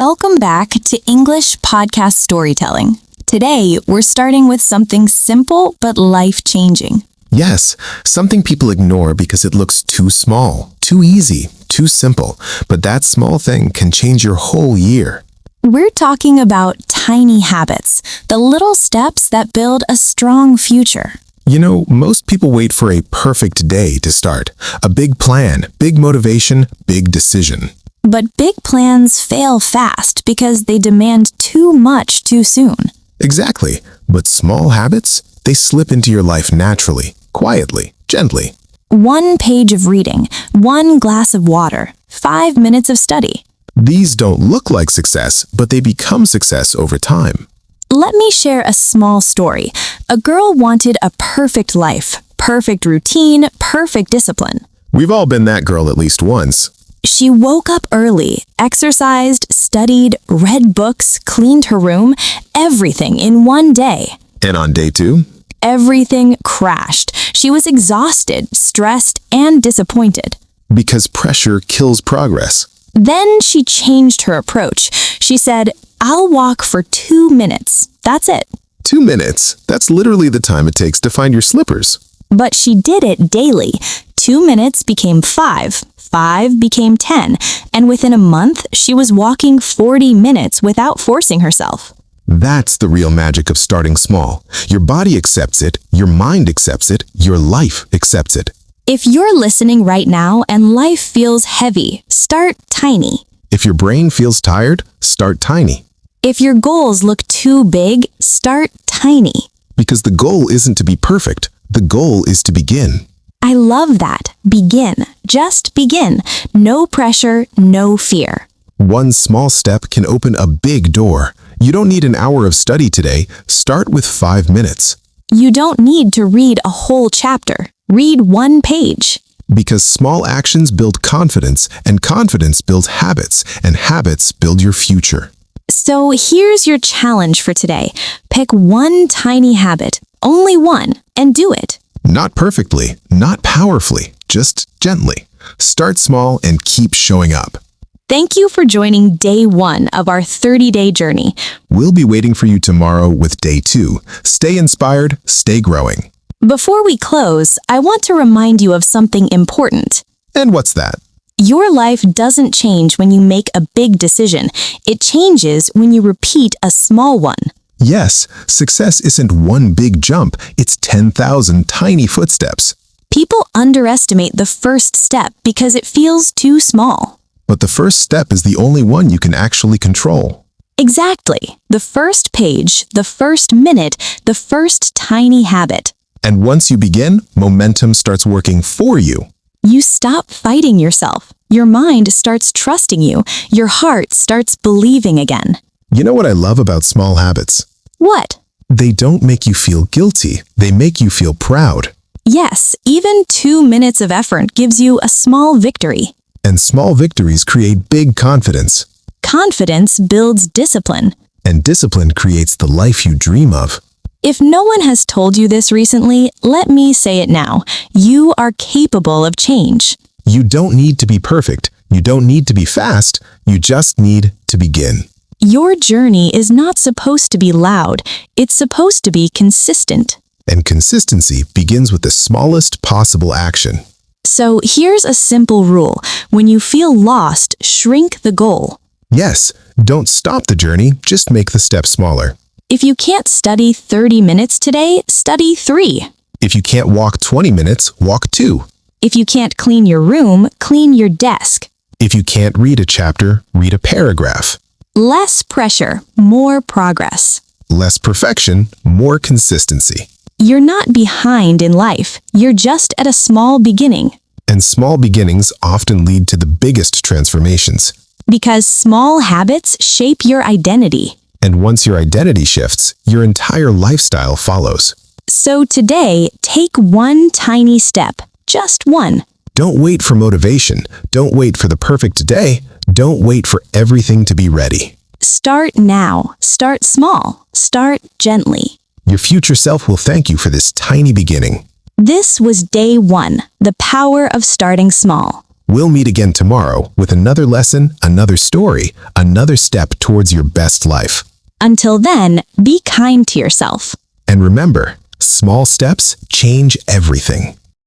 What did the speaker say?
Welcome back to English Podcast Storytelling. Today, we're starting with something simple but life-changing. Yes, something people ignore because it looks too small, too easy, too simple. But that small thing can change your whole year. We're talking about tiny habits, the little steps that build a strong future. You know, most people wait for a perfect day to start. A big plan, big motivation, big decision. But big plans fail fast because they demand too much too soon. Exactly. But small habits, they slip into your life naturally, quietly, gently. 1 page of reading, 1 glass of water, 5 minutes of study. These don't look like success, but they become success over time. Let me share a small story. A girl wanted a perfect life, perfect routine, perfect discipline. We've all been that girl at least once. She woke up early, exercised, studied, read books, cleaned her room, everything in one day. And on day 2? Everything crashed. She was exhausted, stressed, and disappointed. Because pressure kills progress. Then she changed her approach. She said, "I'll walk for 2 minutes. That's it." 2 minutes? That's literally the time it takes to find your slippers. But she did it daily. 2 minutes became 5. 5 became 10, and within a month, she was walking 40 minutes without forcing herself. That's the real magic of starting small. Your body accepts it, your mind accepts it, your life accepts it. If you're listening right now and life feels heavy, start tiny. If your brain feels tired, start tiny. If your goals look too big, start tiny. Because the goal isn't to be perfect, the goal is to begin. I love that. Begin. Just begin. No pressure, no fear. One small step can open a big door. You don't need an hour of study today. Start with 5 minutes. You don't need to read a whole chapter. Read 1 page. Because small actions build confidence, and confidence builds habits, and habits build your future. So here's your challenge for today. Pick 1 tiny habit, only 1, and do it. Not perfectly, not powerfully, just gently. Start small and keep showing up. Thank you for joining day 1 of our 30-day journey. We'll be waiting for you tomorrow with day 2. Stay inspired, stay growing. Before we close, I want to remind you of something important. And what's that? Your life doesn't change when you make a big decision. It changes when you repeat a small one. Yes, success isn't one big jump, it's 10,000 tiny footsteps. People underestimate the first step because it feels too small. But the first step is the only one you can actually control. Exactly. The first page, the first minute, the first tiny habit. And once you begin, momentum starts working for you. You stop fighting yourself. Your mind starts trusting you. Your heart starts believing again. You know what I love about small habits? What? They don't make you feel guilty. They make you feel proud. Yes, even 2 minutes of effort gives you a small victory. And small victories create big confidence. Confidence builds discipline. And discipline creates the life you dream of. If no one has told you this recently, let me say it now. You are capable of change. You don't need to be perfect. You don't need to be fast. You just need to begin. Your journey is not supposed to be loud. It's supposed to be consistent. And consistency begins with the smallest possible action. So here's a simple rule. When you feel lost, shrink the goal. Yes, don't stop the journey, just make the steps smaller. If you can't study 30 minutes today, study 3. If you can't walk 20 minutes, walk 2. If you can't clean your room, clean your desk. If you can't read a chapter, read a paragraph. Less pressure, more progress. Less perfection, more consistency. You're not behind in life. You're just at a small beginning. And small beginnings often lead to the biggest transformations. Because small habits shape your identity. And once your identity shifts, your entire lifestyle follows. So today, take 1 tiny step. Just 1. Don't wait for motivation. Don't wait for the perfect day. Don't wait for everything to be ready. Start now. Start small. Start gently. Your future self will thank you for this tiny beginning. This was day 1, the power of starting small. We'll meet again tomorrow with another lesson, another story, another step towards your best life. Until then, be kind to yourself. And remember, small steps change everything.